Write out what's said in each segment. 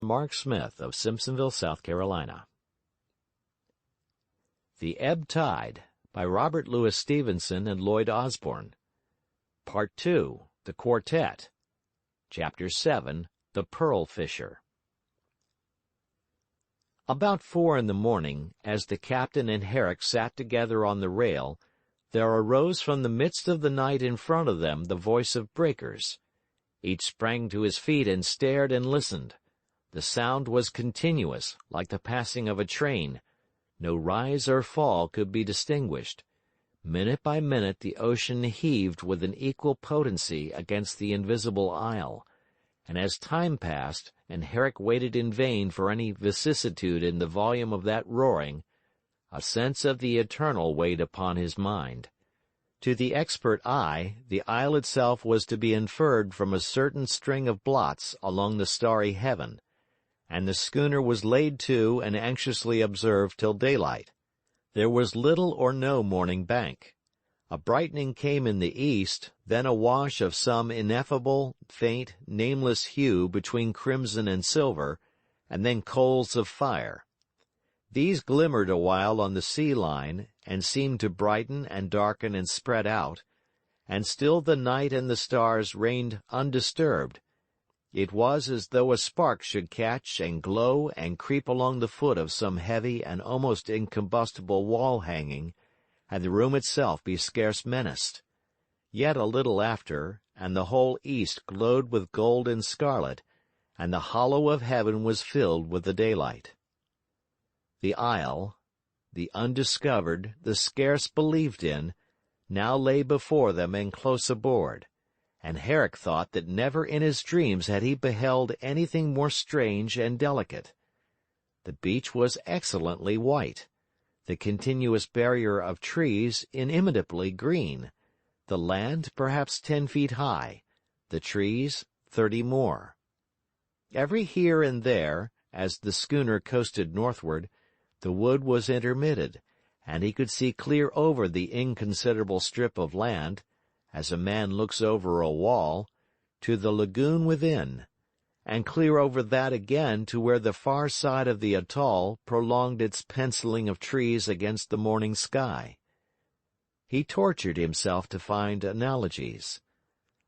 Mark Smith of Simpsonville, South Carolina. The Ebb-Tide, by Robert Louis Stevenson and Lloyd Osborne. Part 2, The Quartet. Chapter 7, The Pearl Fisher. About 4 in the morning, as the captain and Herrick sat together on the rail, there arose from the midst of the night in front of them the voice of breakers. Each sprang to his feet and stared and listened. The sound was continuous, like the passing of a train. No rise or fall could be distinguished. Minute by minute the ocean heaved with an equal potency against the invisible isle, and as time passed, and Herrick waited in vain for any vicissitude in the volume of that roaring, a sense of the eternal weighed upon his mind. To the expert eye, the isle itself was to be inferred from a certain string of blots along the starry heaven, and the schooner was laid to and anxiously observed till daylight. There was little or no morning bank. A brightening came in the east, then a wash of some ineffable, faint, nameless hue between crimson and silver, and then coals of fire. These glimmered awhile on the sea line, and seemed to brighten and darken and spread out, and still the night and the stars reigned undisturbed. It was as though a spark should catch and glow and creep along the foot of some heavy and almost incombustible wall hanging, and the room itself be scarce menaced. Yet a little after, and the whole east glowed with gold and scarlet, and the hollow of heaven was filled with the daylight. The isle, the undiscovered, the scarce believed in, now lay before them and close aboard, and Herrick thought that never in his dreams had he beheld anything more strange and delicate. The beach was excellently white, the continuous barrier of trees inimitably green, the land perhaps 10 feet high, the trees 30 more. Every here and there, as the schooner coasted northward, the wood was intermitted, and he could see clear over the inconsiderable strip of land, as a man looks over a wall, to the lagoon within, and clear over that again to where the far side of the atoll prolonged its penciling of trees against the morning sky. He tortured himself to find analogies.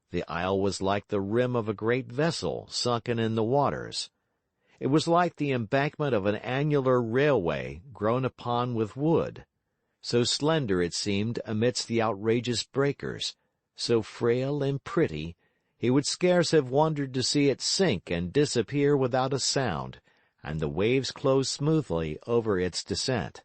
The isle was like the rim of a great vessel sunken in the waters. It was like the embankment of an annular railway grown upon with wood. So slender it seemed amidst the outrageous breakers, so frail and pretty, he would scarce have wondered to see it sink and disappear without a sound, and the waves close smoothly over its descent.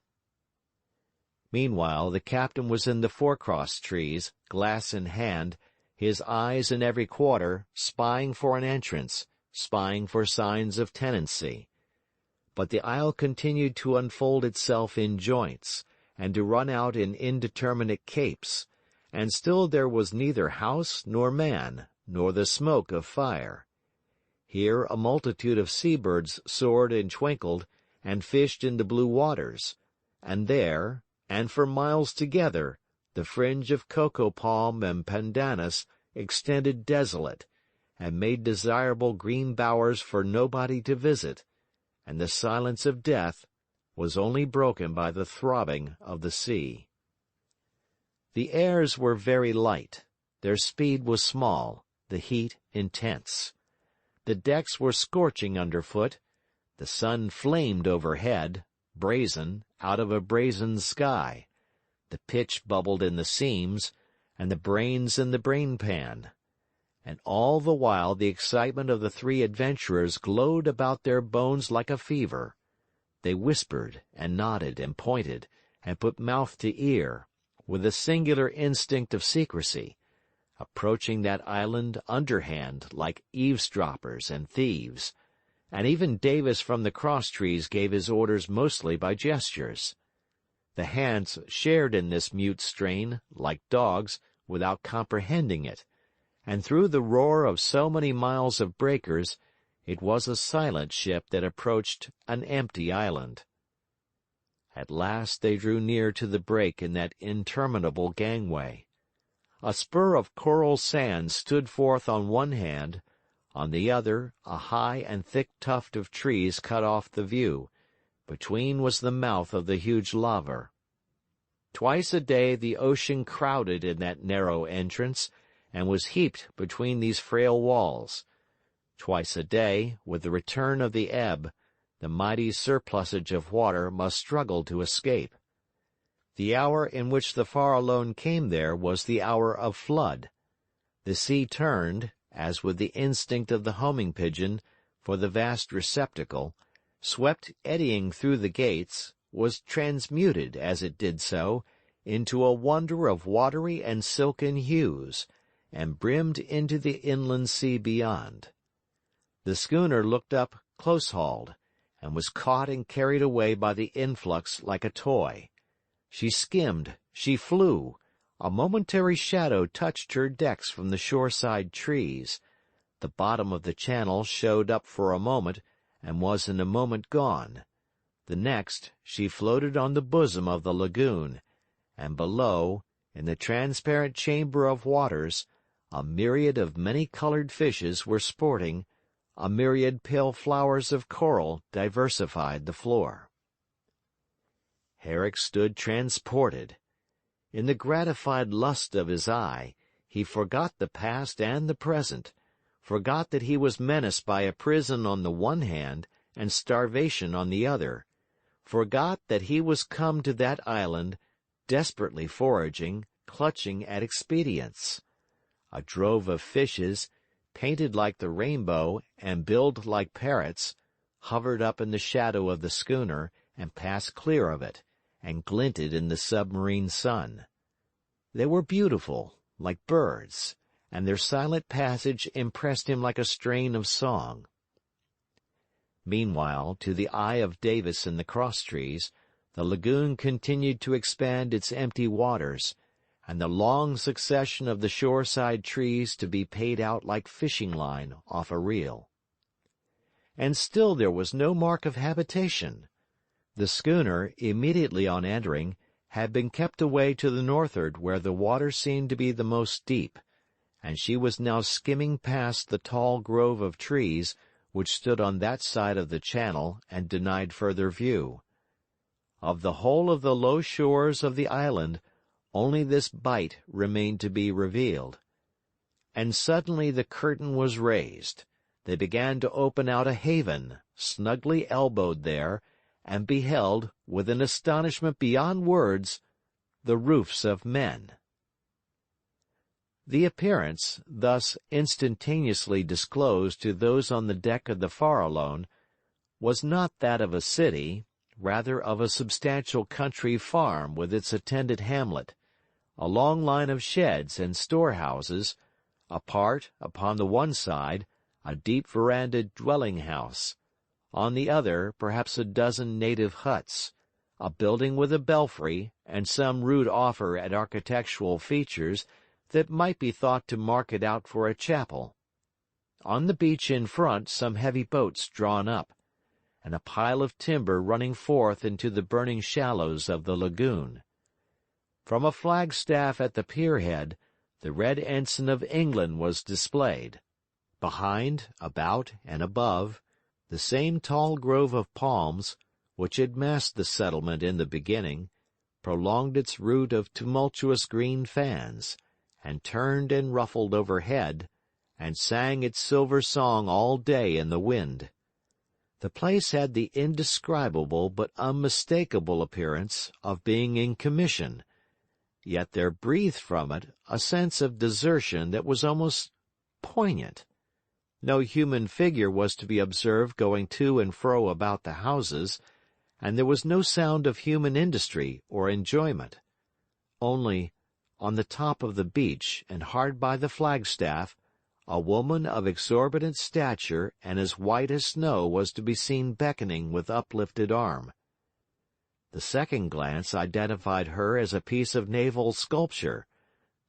Meanwhile the captain was in the forecross trees, glass in hand, his eyes in every quarter, spying for an entrance, spying for signs of tenancy. But the isle continued to unfold itself in joints, and to run out in indeterminate capes, and still there was neither house nor man, nor the smoke of fire. Here a multitude of sea-birds soared and twinkled, and fished in the blue waters, and there, and for miles together, the fringe of cocoa palm and pandanus extended desolate, and made desirable green bowers for nobody to visit, and the silence of death was only broken by the throbbing of the sea. The airs were very light, their speed was small, the heat intense. The decks were scorching underfoot, the sun flamed overhead, brazen, out of a brazen sky, the pitch bubbled in the seams, and the brains in the brain pan. And all the while the excitement of the three adventurers glowed about their bones like a fever. They whispered, and nodded, and pointed, and put mouth to ear, with a singular instinct of secrecy, approaching that island underhand like eavesdroppers and thieves, and even Davis from the cross-trees gave his orders mostly by gestures. The hands shared in this mute strain, like dogs, without comprehending it, and through the roar of so many miles of breakers, it was a silent ship that approached an empty island. At last they drew near to the break in that interminable gangway. A spur of coral sand stood forth on one hand, On the other, a high and thick tuft of trees cut off the view. Between was the mouth of the huge laver. Twice a day the ocean crowded in that narrow entrance, and was heaped between these frail walls. Twice a day, with the return of the ebb, the mighty surplusage of water must struggle to escape. The hour in which the Farallone came there was the hour of flood. The sea turned, as with the instinct of the homing pigeon, for the vast receptacle, swept eddying through the gates, was transmuted, as it did so, into a wonder of watery and silken hues, and brimmed into the inland sea beyond. The schooner looked up close-hauled, and was caught and carried away by the influx like a toy. She skimmed, she flew. A momentary shadow touched her decks from the shoreside trees. The bottom of the channel showed up for a moment, and was in a moment gone. The next, she floated on the bosom of the lagoon, and below, in the transparent chamber of waters, a myriad of many-colored fishes were sporting, a myriad pale flowers of coral diversified the floor. Herrick stood transported. In the gratified lust of his eye, he forgot the past and the present, forgot that he was menaced by a prison on the one hand and starvation on the other, forgot that he was come to that island, desperately foraging, clutching at expedients. A drove of fishes, painted like the rainbow and billed like parrots, hovered up in the shadow of the schooner and passed clear of it, and glinted in the submarine sun. They were beautiful, like birds, and their silent passage impressed him like a strain of song. Meanwhile, to the eye of Davis in the crosstrees, the lagoon continued to expand its empty waters, and the long succession of the shoreside trees to be paid out like fishing line off a reel. And still there was no mark of habitation. The schooner, immediately on entering, had been kept away to the northward where the water seemed to be the most deep, and she was now skimming past the tall grove of trees which stood on that side of the channel and denied further view. Of the whole of the low shores of the island, only this bight remained to be revealed. And suddenly the curtain was raised. They began to open out a haven, snugly elbowed there, and beheld, with an astonishment beyond words, the roofs of men. The appearance, thus instantaneously disclosed to those on the deck of the Farallone, was not that of a city, rather of a substantial country farm with its attendant hamlet, a long line of sheds and storehouses, apart, upon the one side, a deep verandaed dwelling-house, on the other perhaps a dozen native huts, a building with a belfry and some rude offer at architectural features that might be thought to mark it out for a chapel. On the beach in front some heavy boats drawn up, and a pile of timber running forth into the burning shallows of the lagoon. From a flagstaff at the pierhead, the red ensign of England was displayed. Behind, about, and above, the same tall grove of palms, which had masked the settlement in the beginning, prolonged its route of tumultuous green fans, and turned and ruffled overhead, and sang its silver song all day in the wind. The place had the indescribable but unmistakable appearance of being in commission, yet there breathed from it a sense of desertion that was almost poignant. No human figure was to be observed going to and fro about the houses, and there was no sound of human industry or enjoyment. Only, on the top of the beach and hard by the flagstaff, a woman of exorbitant stature and as white as snow was to be seen beckoning with uplifted arm. The second glance identified her as a piece of naval sculpture,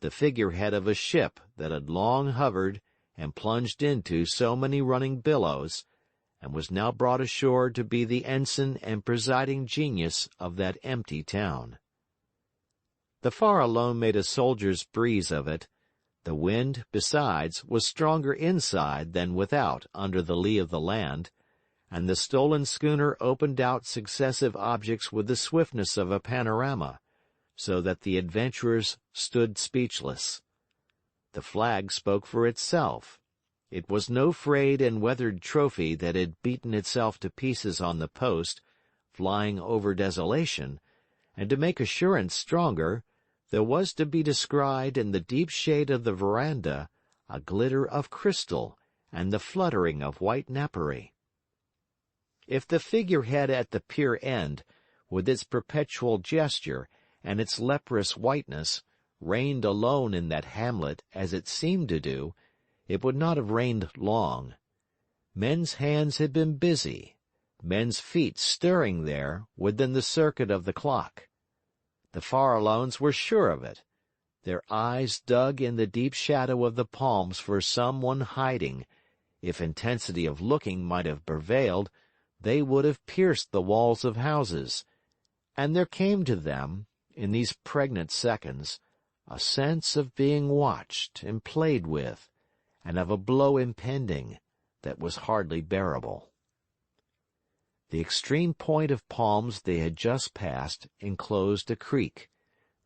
the figurehead of a ship that had long hovered and plunged into so many running billows, and was now brought ashore to be the ensign and presiding genius of that empty town. The Farallone made a soldier's breeze of it. The wind, besides, was stronger inside than without under the lee of the land, and the stolen schooner opened out successive objects with the swiftness of a panorama, so that the adventurers stood speechless. The flag spoke for itself. It was no frayed and weathered trophy that had beaten itself to pieces on the post, flying over desolation, and to make assurance stronger, there was to be descried in the deep shade of the veranda a glitter of crystal and the fluttering of white napery. If the figurehead at the pier end, with its perpetual gesture and its leprous whiteness, reigned alone in that hamlet as it seemed to do, it would not have reigned long. Men's hands had been busy, men's feet stirring there within the circuit of the clock. The Farallones were sure of it. Their eyes dug in the deep shadow of the palms for some one hiding. If intensity of looking might have prevailed, they would have pierced the walls of houses. And there came to them, in these pregnant seconds, a sense of being watched and played with, and of a blow impending that was hardly bearable. The extreme point of palms they had just passed enclosed a creek,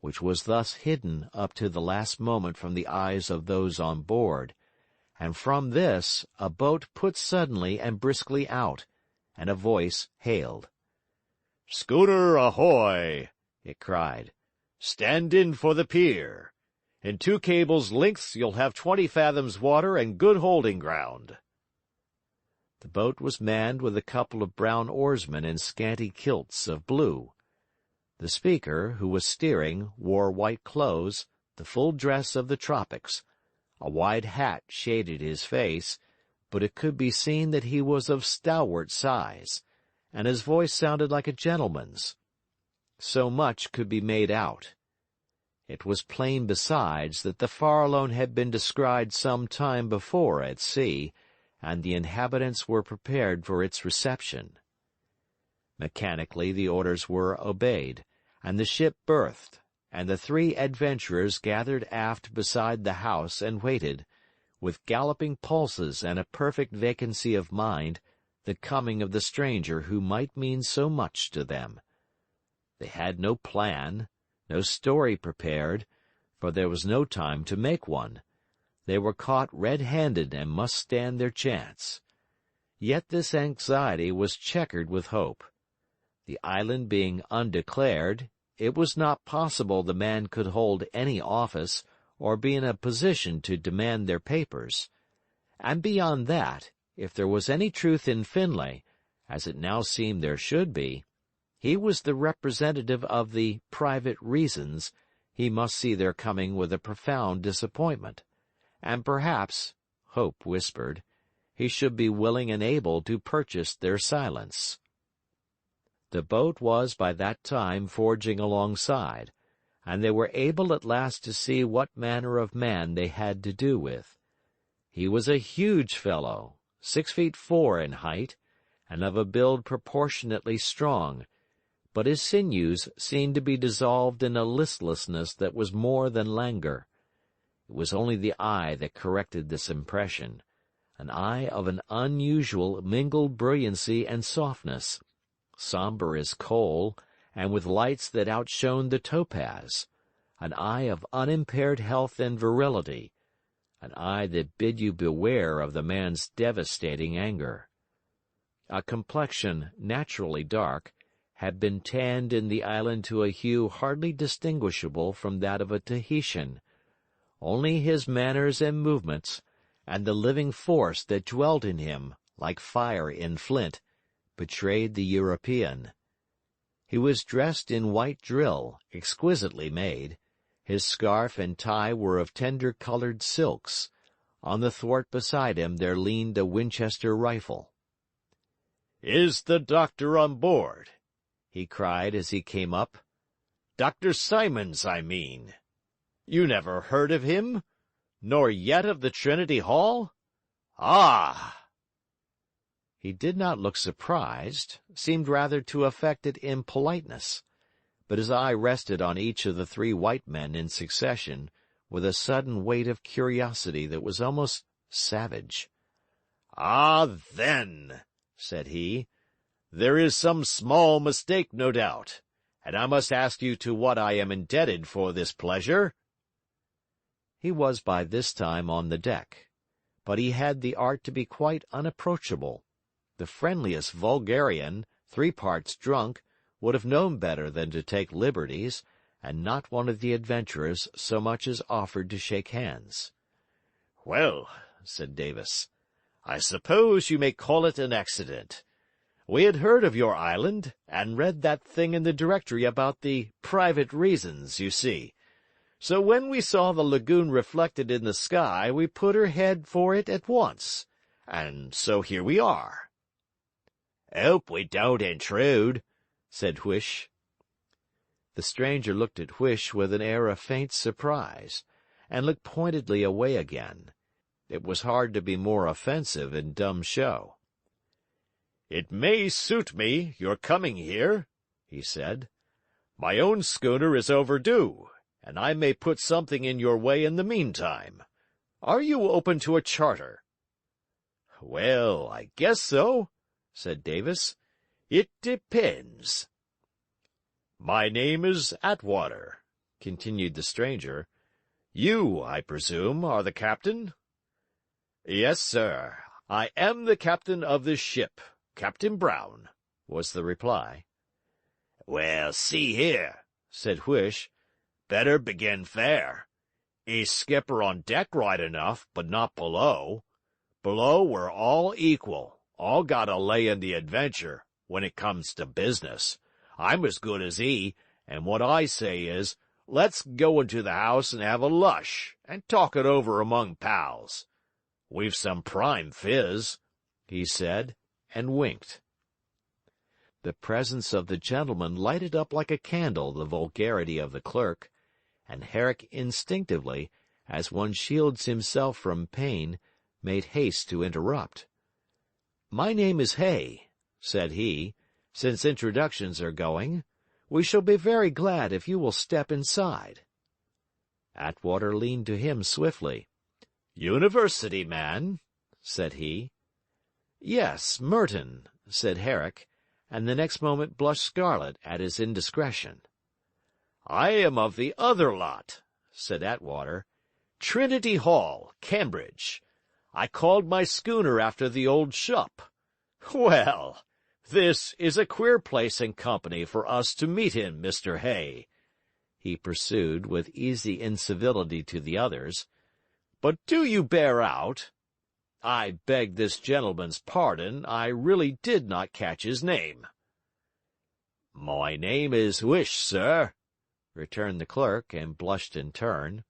which was thus hidden up to the last moment from the eyes of those on board, and from this a boat put suddenly and briskly out, and a voice hailed. "Schooner ahoy!" it cried. "Stand in for the pier. In 2 cables' lengths you'll have 20 fathoms water and good holding ground." The boat was manned with a couple of brown oarsmen in scanty kilts of blue. The speaker, who was steering, wore white clothes, the full dress of the tropics. A wide hat shaded his face, but it could be seen that he was of stalwart size, and his voice sounded like a gentleman's. So much could be made out. It was plain besides that the Farallone had been descried some time before at sea, and the inhabitants were prepared for its reception. Mechanically the orders were obeyed, and the ship berthed, and the 3 adventurers gathered aft beside the house and waited, with galloping pulses and a perfect vacancy of mind, the coming of the stranger who might mean so much to them. They had no plan, no story prepared, for there was no time to make one. They were caught red-handed and must stand their chance. Yet this anxiety was checkered with hope. The island being undeclared, it was not possible the man could hold any office or be in a position to demand their papers. And beyond that, if there was any truth in Finlay, as it now seemed there should be, he was the representative of the private reasons. He must see their coming with a profound disappointment. And perhaps, hope whispered, he should be willing and able to purchase their silence. The boat was by that time forging alongside, and they were able at last to see what manner of man they had to do with. He was a huge fellow, 6'4" in height, and of a build proportionately strong, but his sinews seemed to be dissolved in a listlessness that was more than languor. It was only the eye that corrected this impression, an eye of an unusual mingled brilliancy and softness, somber as coal, and with lights that outshone the topaz, an eye of unimpaired health and virility, an eye that bid you beware of the man's devastating anger. A complexion naturally dark had been tanned in the island to a hue hardly distinguishable from that of a Tahitian. Only his manners and movements, and the living force that dwelt in him, like fire in flint, betrayed the European. He was dressed in white drill, exquisitely made. His scarf and tie were of tender-colored silks. On the thwart beside him there leaned a Winchester rifle. "Is the doctor on board?" he cried as he came up. "Dr. Simons, I mean. You never heard of him? Nor yet of the Trinity Hall? Ah!" He did not look surprised, seemed rather to affect it in politeness. But his eye rested on each of the 3 white men in succession, with a sudden weight of curiosity that was almost savage. "Ah, then," said he, "there is some small mistake, no doubt, and I must ask you to what I am indebted for this pleasure?" He was by this time on the deck, but he had the art to be quite unapproachable. The friendliest vulgarian, 3 parts drunk, would have known better than to take liberties, and not one of the adventurers so much as offered to shake hands. "Well," said Davis, "I suppose you may call it an accident. We had heard of your island, and read that thing in the directory about the private reasons, you see. So when we saw the lagoon reflected in the sky, we put her head for it at once. And so here we are." "Hope we don't intrude," said Huish. The stranger looked at Huish with an air of faint surprise, and looked pointedly away again. It was hard to be more offensive in dumb show. "It may suit me, your coming here," he said. "My own schooner is overdue, and I may put something in your way in the meantime. Are you open to a charter?" "Well, I guess so," said Davis. "It depends." "My name is Attwater," continued the stranger. "You, I presume, are the captain?" "Yes, sir. I am the captain of this ship, Captain Brown," was the reply. "Well, see here," said Huish. "Better begin fair. He's skipper on deck right enough, but not below. Below we're all equal, all got a lay in the adventure, when it comes to business. I'm as good as he, and what I say is, let's go into the house and have a lush, and talk it over among pals. We've some prime fizz," he said, and winked. The presence of the gentleman lighted up like a candle the vulgarity of the clerk, and Herrick instinctively, as one shields himself from pain, made haste to interrupt. "My name is Hay," said he. "Since introductions are going, we shall be very glad if you will step inside." Attwater leaned to him swiftly. "University man?" said he. "Yes, Merton," said Herrick, and the next moment blushed scarlet at his indiscretion. "I am of the other lot," said Attwater. "Trinity Hall, Cambridge. I called my schooner after the old shop. Well, this is a queer place and company for us to meet in, Mr. Hay," he pursued, with easy incivility to the others. "But do you bear out? I beg this gentleman's pardon, I really did not catch his name." "My name is Huish, sir," returned the clerk, and blushed in turn.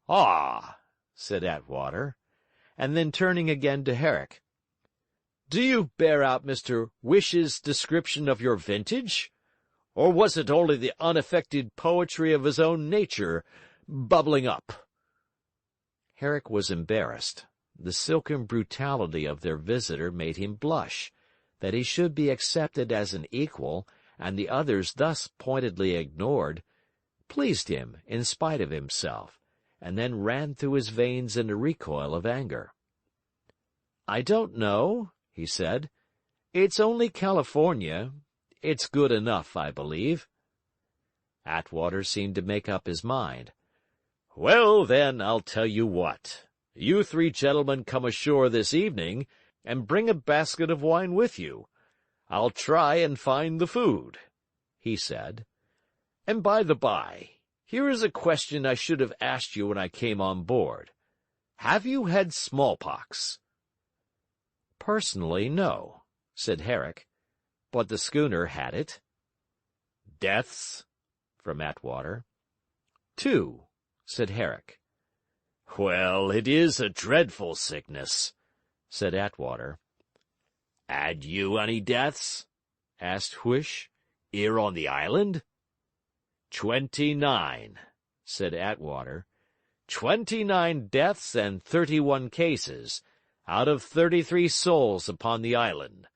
"Ah," said Attwater, and then turning again to Herrick, "Do you bear out Mr. Huish's description of your vintage? Or was it only the unaffected poetry of his own nature bubbling up?" Herrick was embarrassed. The silken brutality of their visitor made him blush. That he should be accepted as an equal, and the others thus pointedly ignored, pleased him in spite of himself, and then ran through his veins in a recoil of anger. "I don't know," he said. "It's only California. It's good enough, I believe." Attwater seemed to make up his mind. "Well, then, I'll tell you what. You 3 gentlemen come ashore this evening, and bring a basket of wine with you. I'll try and find the food," he said. "And by the by, here is a question I should have asked you when I came on board. Have you had smallpox?" "Personally, no," said Herrick, "but the schooner had it." "Deaths?" from Attwater. "2," said Herrick. "Well, it is a dreadful sickness," said Attwater. "Had you any deaths?" asked Huish, "here on the island?" 29, said Attwater. 29 deaths and 31 cases, out of 33 souls upon the island.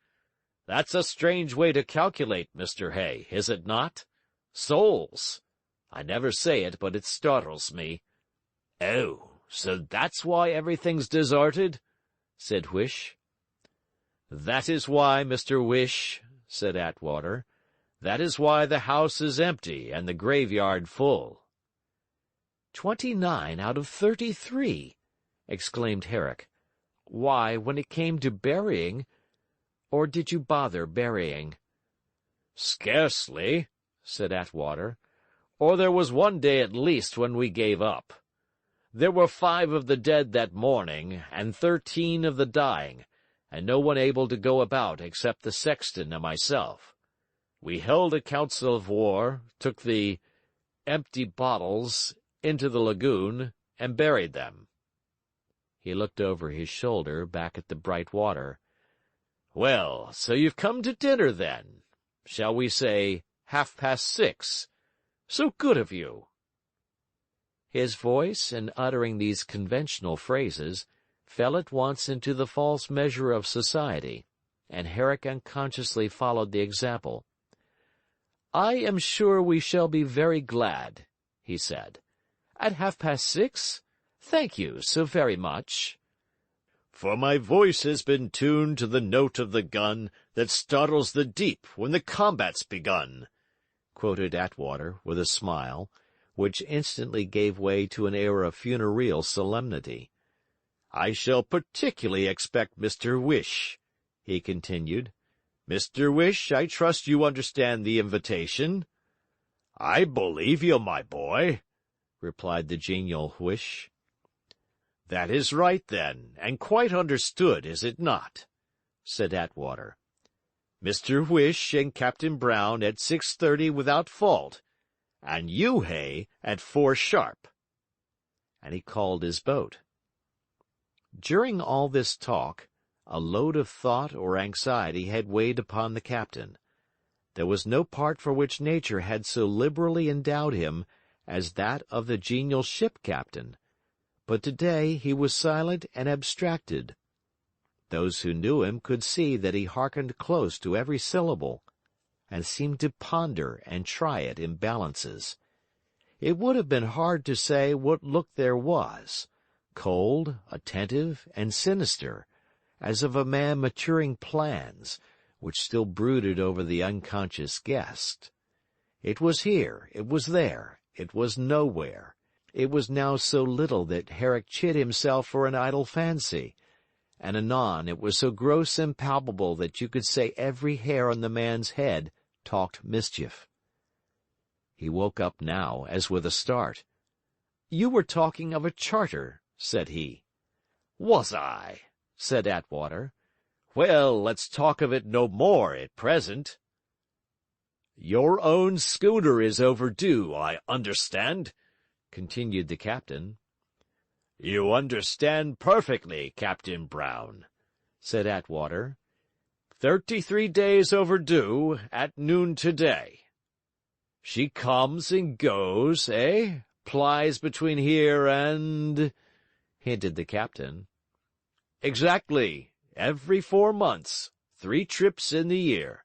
That's a strange way to calculate, Mr. Hay, is it not? Souls! I never say it, but it startles me. Oh, so that's why everything's deserted? Said Whish. That is why, Mr. Whish, said Attwater. That is why the house is empty and the graveyard full. 29 out of 33, exclaimed Herrick. Why, when it came to burying, or did you bother burying? Scarcely, said Attwater, or there was one day at least when we gave up. There were 5 of the dead that morning, and 13 of the dying, and no one able to go about except the sexton and myself. We held a council of war, took the empty bottles into the lagoon, and buried them. He looked over his shoulder back at the bright water. Well, so you've come to dinner, then. Shall we say 6:30? So good of you. His voice, in uttering these conventional phrases, fell at once into the false measure of society, and Herrick unconsciously followed the example. I am sure we shall be very glad, he said. At 6:30? Thank you so very much. For my voice has been tuned to the note of the gun that startles the deep when the combat's begun, quoted Attwater with a smile, which instantly gave way to an air of funereal solemnity. I shall particularly expect Mr. Whish, he continued. Mr. Whish, I trust you understand the invitation? I believe you, my boy, replied the genial Whish. That is right, then, and quite understood, is it not? Said Attwater. Mr. Whish and Captain Brown at 6:30 without fault, and you, Hay, at 4 sharp. And he called his boat. During all this talk, a load of thought or anxiety had weighed upon the captain. There was no part for which nature had so liberally endowed him as that of the genial ship captain, but today he was silent and abstracted. Those who knew him could see that he hearkened close to every syllable, and seemed to ponder and try it in balances. It would have been hard to say what look there was, cold, attentive, and sinister, as of a man maturing plans, which still brooded over the unconscious guest. It was here, it was there, it was nowhere. It was now so little that Herrick chid himself for an idle fancy, and anon it was so gross and palpable that you could say every hair on the man's head talked mischief. He woke up now, as with a start. You were talking of a charter, said he. Was I? Said Attwater. Well, let's talk of it no more at present. Your own schooner is overdue, I understand, continued the captain. You understand perfectly, Captain Brown, said Attwater. 33 days overdue at noon today. She comes and goes, eh? Plies between here and... hinted the captain. Exactly. Every 4 months. 3 trips in the year,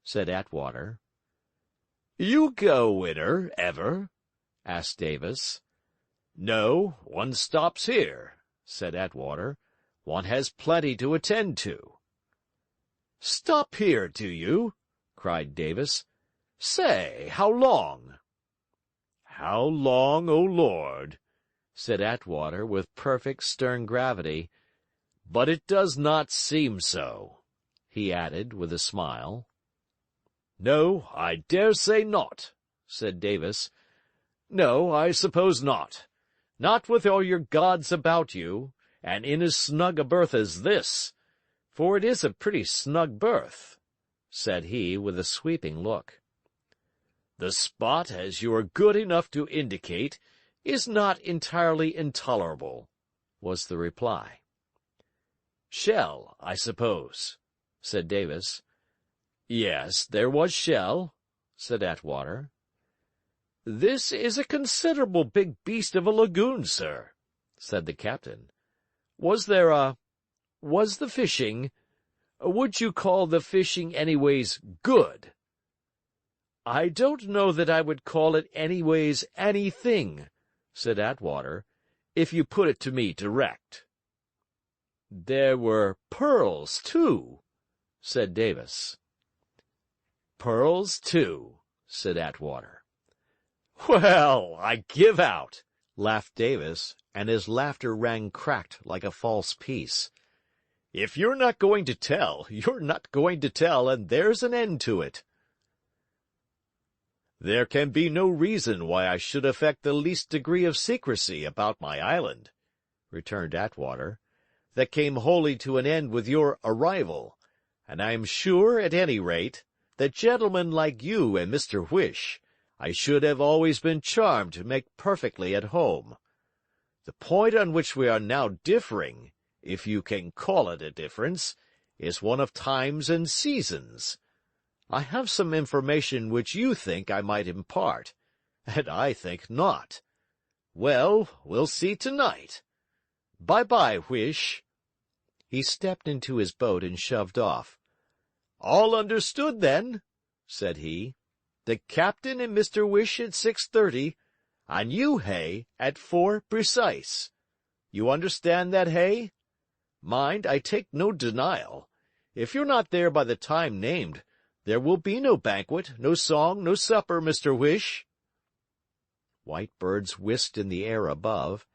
said Attwater. You go in her, ever? asked Davis. No, one stops here, said Attwater. One has plenty to attend to. Stop here, do you? cried Davis. Say, how long? How long, O Lord, said Attwater with perfect stern gravity. But it does not seem so, he added with a smile. No, I dare say not, said Davis. No, I suppose not. Not with all your gods about you, and in as snug a berth as this, for it is a pretty snug berth, said he with a sweeping look. The spot, as you are good enough to indicate, is not entirely intolerable, was the reply. Shell, I suppose, said Davis. Yes, there was shell, said Attwater. This is a considerable big beast of a lagoon, sir, said the captain. Was the fishing, would you call the fishing anyways good? I don't know that I would call it anyways anything, said Attwater. if you put it to me direct." "There were pearls, too," said Davis. "Pearls, too," said Attwater. "Well, I give out," laughed Davis, and his laughter rang cracked like a false piece. "If you're not going to tell, you're not going to tell, and there's an end to it." "There can be no reason why I should affect the least degree of secrecy about my island," returned Attwater. "That came wholly to an end with your arrival, and I am sure, at any rate, that gentlemen like you and Mr. Whish, I should have always been charmed to make perfectly at home. The point on which we are now differing, if you can call it a difference, is one of times and seasons. I have some information which you think I might impart, and I think not. Well, we'll see tonight. Bye-bye, Whish." He stepped into his boat and shoved off. "All understood, then," said he. "The captain and Mr. Whish at 6:30, and you, Hay, at 4 precise. You understand that, Hay? Mind, I take no denial. If you're not there by the time named, there will be no banquet, no song, no supper, Mr. Whish." White birds whisked in the air above,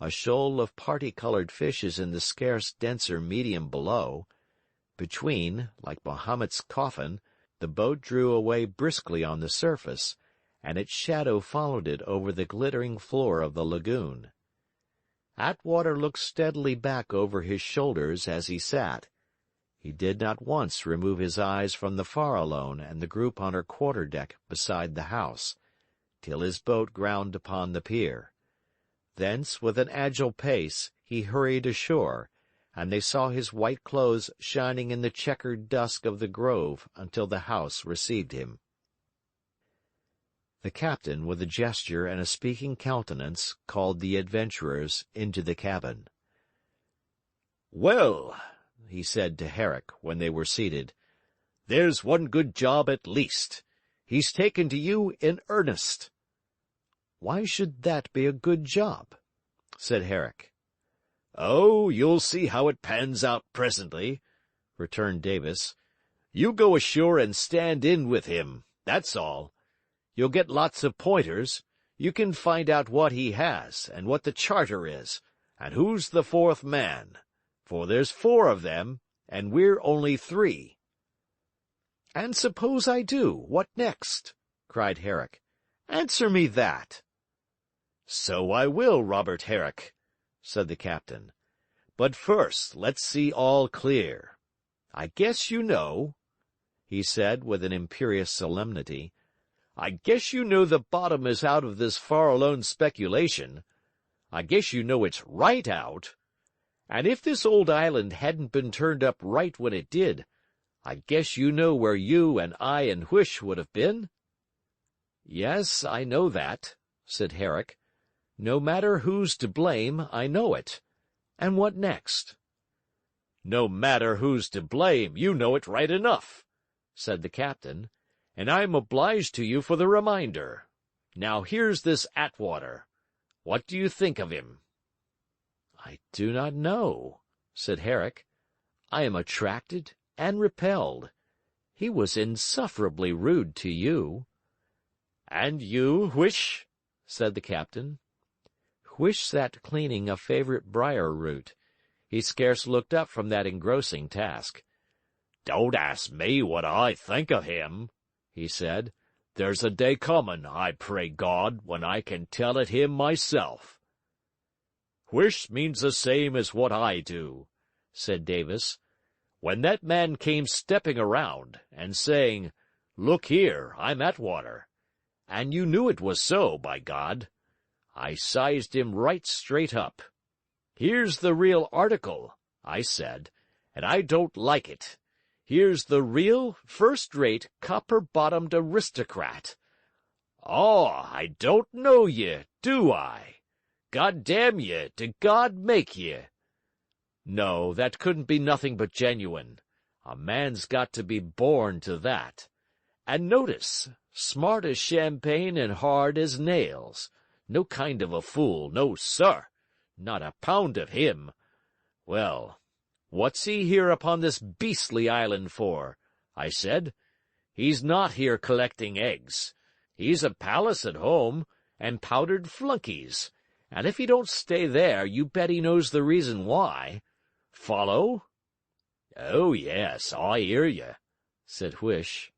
a shoal of party-colored fishes in the scarce denser medium below. Between, like Mahomet's coffin, the boat drew away briskly on the surface, and its shadow followed it over the glittering floor of the lagoon. Attwater looked steadily back over his shoulders as he sat. He did not once remove his eyes from the Farallone and the group on her quarter-deck beside the house, till his boat ground upon the pier. Thence, with an agile pace, he hurried ashore, and they saw his white clothes shining in the checkered dusk of the grove until the house received him. The captain, with a gesture and a speaking countenance, called the adventurers into the cabin. "Well," he said to Herrick, when they were seated, "there's one good job at least. He's taken to you in earnest." "Why should that be a good job?" said Herrick. "Oh, you'll see how it pans out presently," returned Davis. "You go ashore and stand in with him, that's all. You'll get lots of pointers. You can find out what he has, and what the charter is, and who's the fourth man. For there's 4 of them, and we're only 3. "And suppose I do, what next?" cried Herrick. "Answer me that." "So I will, Robert Herrick," said the captain. "But first let's see all clear. I guess you know," he said with an imperious solemnity, "I guess you know the bottom is out of this Farallone speculation. I guess you know it's right out. And if this old island hadn't been turned up right when it did, I guess you know where you and I and Whish would have been?" "Yes, I know that," said Herrick. "No matter who's to blame, I know it. And what next?" "No matter who's to blame, you know it right enough," said the captain, "and I'm obliged to you for the reminder. Now here's this Attwater. What do you think of him?" "I do not know," said Herrick. "I am attracted and repelled. He was insufferably rude to you." "And you, Whish?" said the captain. Whish sat cleaning a favorite briar root. He scarce looked up from that engrossing task. "Don't ask me what I think of him," he said. "There's a day comin', I pray God, when I can tell it him myself." "Whish means the same as what I do," said Davis. "When that man came stepping around, and saying, 'Look here, I'm Attwater,' and you knew it was so, by God, I sized him right straight up. 'Here's the real article,' I said, 'and I don't like it. Here's the real, first-rate, copper-bottomed aristocrat. Oh, I don't know ye, do I? God damn ye, did God make ye? No, that couldn't be nothing but genuine. A man's got to be born to that. And notice, smart as champagne and hard as nails. No kind of a fool, no, sir. Not a pound of him. Well, what's he here upon this beastly island for? I said. He's not here collecting eggs. He's a palace at home, and powdered flunkies, and if he don't stay there, you bet he knows the reason why. Follow? Oh, yes, I hear you, said Huish.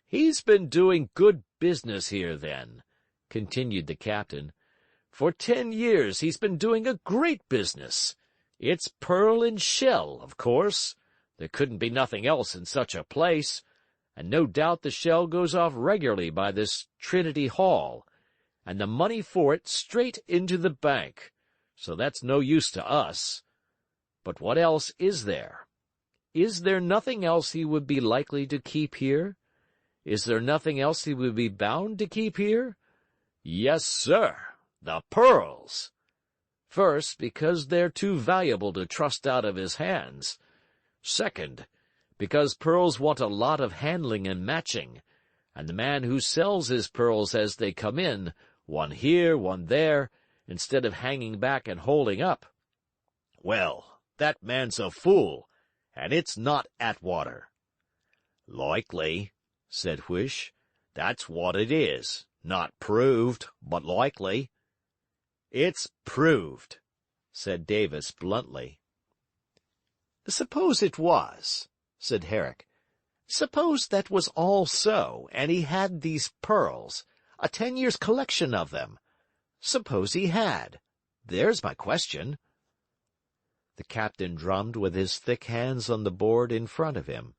He's been doing good business here, then, continued the captain. For 10 years he's been doing a great business. It's pearl and shell, of course. There couldn't be nothing else in such a place, and no doubt the shell goes off regularly by this Trinity Hall, and the money for it straight into the bank, so that's no use to us. But what else is there? Is there nothing else he would be likely to keep here? Is there nothing else he would be bound to keep here? Yes, sir, the pearls. First, because they're too valuable to trust out of his hands. Second, because pearls want a lot of handling and matching, and the man who sells his pearls as they come in, one here, one there, instead of hanging back and holding up. Well, that man's a fool, and it's not Attwater. Likely, said Huish. That's what it is. Not proved, but likely. It's proved, said Davis bluntly. Suppose it was, said Herrick. Suppose that was all so, and he had these pearls, a 10 years' collection of them. Suppose he had. There's my question. The captain drummed with his thick hands on the board in front of him.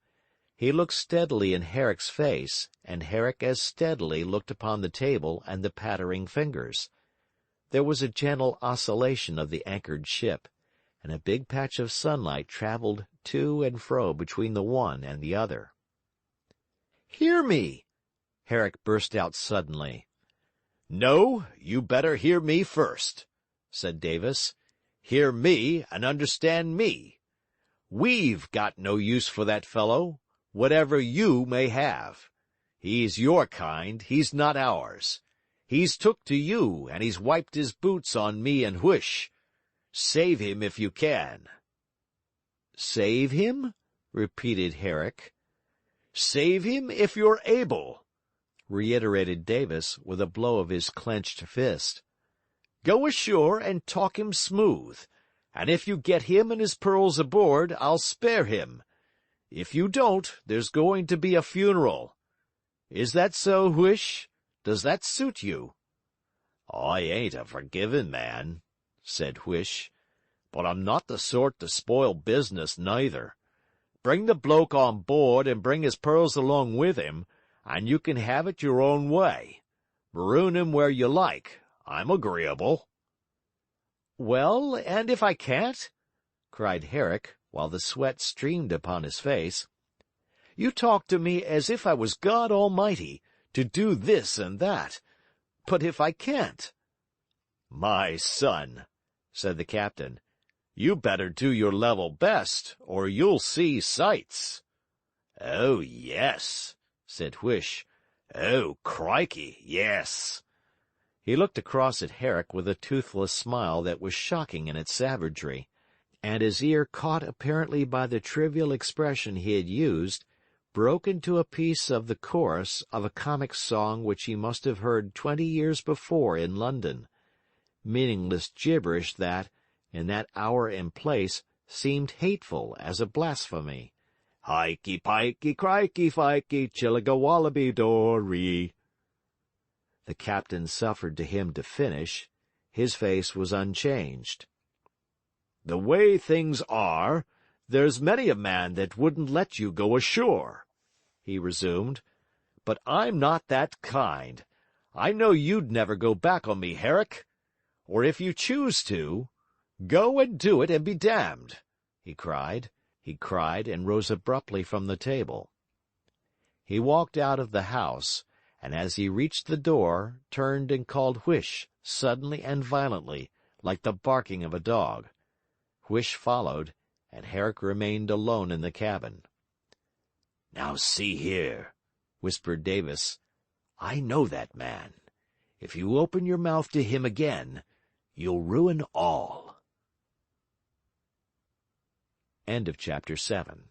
He looked steadily in Herrick's face, and Herrick as steadily looked upon the table and the pattering fingers. There was a gentle oscillation of the anchored ship, and a big patch of sunlight traveled to and fro between the one and the other. "Hear me!" Herrick burst out suddenly. "No, you better hear me first," said Davis. "Hear me and understand me. We've got no use for that fellow, whatever you may have. He's your kind, he's not ours. He's took to you, and he's wiped his boots on me and Huish. Save him if you can." "Save him?" repeated Herrick. "Save him if you're able," reiterated Davis, with a blow of his clenched fist. "Go ashore and talk him smooth, and if you get him and his pearls aboard, I'll spare him. If you don't, there's going to be a funeral. Is that so, Huish? Does that suit you?" "I ain't a forgiving man," said Huish, "but I'm not the sort to spoil business neither. Bring the bloke on board and bring his pearls along with him, and you can have it your own way. Maroon him where you like. I'm agreeable." "Well, and if I can't?" cried Herrick, while the sweat streamed upon his face. "You talk to me as if I was God Almighty, to do this and that. But if I can't?" "My son," said the captain, "you better do your level best, or you'll see sights." "Oh, yes," said Huish. "Oh, crikey, yes." He looked across at Herrick with a toothless smile that was shocking in its savagery, and his ear, caught apparently by the trivial expression he had used, broke into a piece of the chorus of a comic song which he must have heard 20 years before in London, meaningless gibberish that, in that hour and place, seemed hateful as a blasphemy. "Hikey pikey crikey fikey chilligawallaby dory." The captain suffered to him to finish. His face was unchanged. "The way things are, there's many a man that wouldn't let you go ashore," he resumed. "But I'm not that kind. I know you'd never go back on me, Herrick. Or if you choose to, go and do it and be damned," he cried, and rose abruptly from the table. He walked out of the house, and as he reached the door, turned and called Huish, suddenly and violently, like the barking of a dog. Huish followed, and Herrick remained alone in the cabin. "Now see here," whispered Davis, "I know that man. If you open your mouth to him again, you'll ruin all. End of chapter 7.